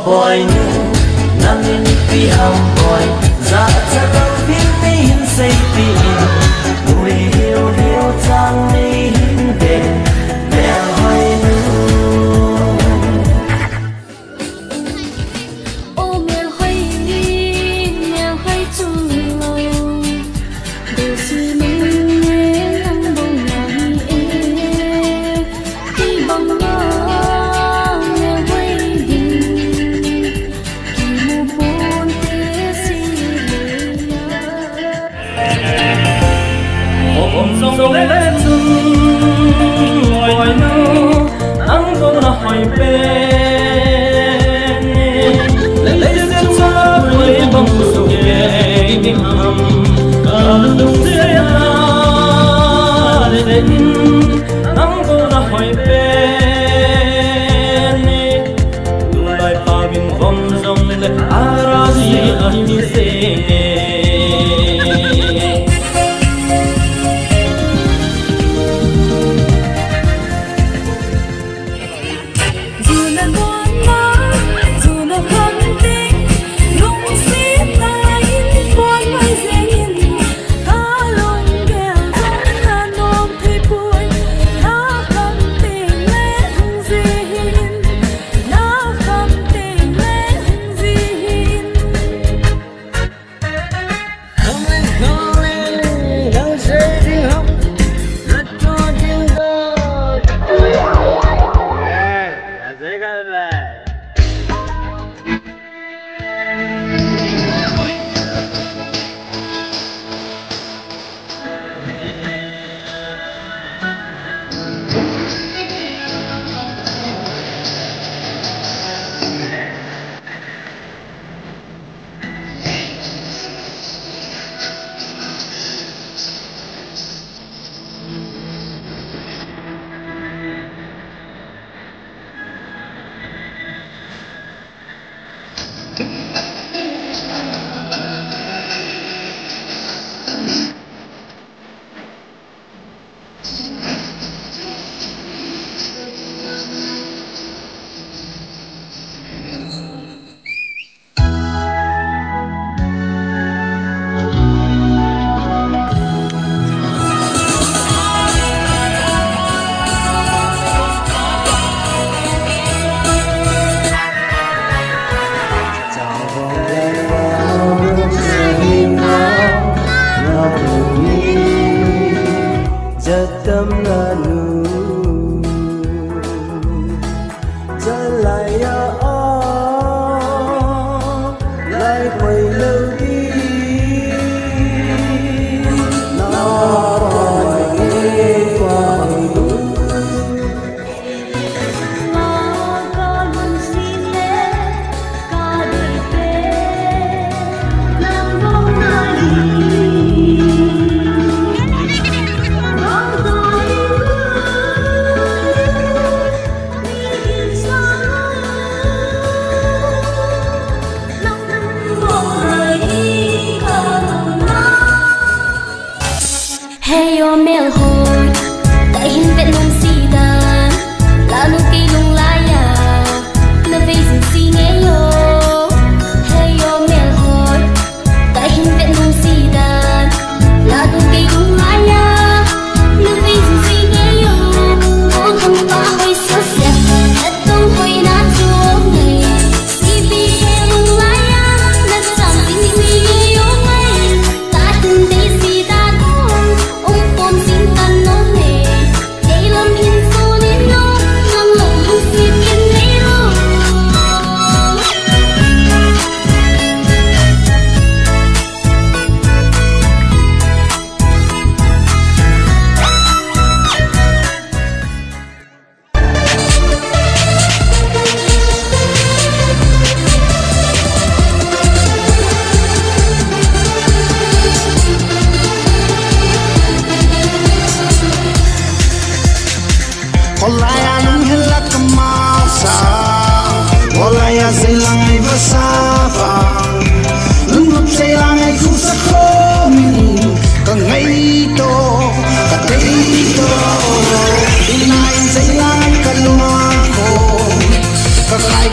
boy nu namin pi am boy za cha fin min say pi nuôi hiu hiu chang ni hin de mẹ hai nu ô mẹ hai chung lâu đời sự mình nghe lăng bông ngàn ê khi bông ngơ mẹ quay đi khi mù buồn tê si ôm sông lên chung loài nâu nắng không là hỏi bên lấy xin cho với bông sầu ghé hầm cả lúc dưới để nắng không là hỏi bên lại pha bình phong dòng lên ara gì anh sẽ tâm nganu trở lại lại quay lưng đi nó rồi nghe qua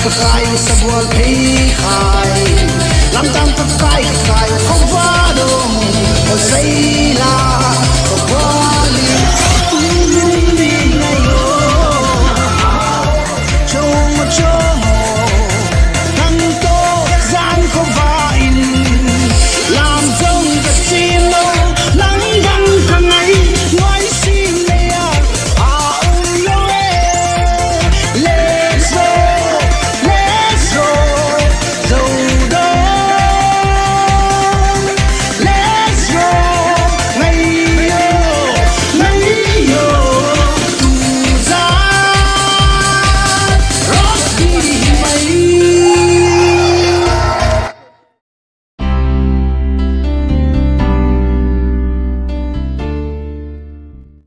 cái phai sập buồn thấy khai làm tăng cái phai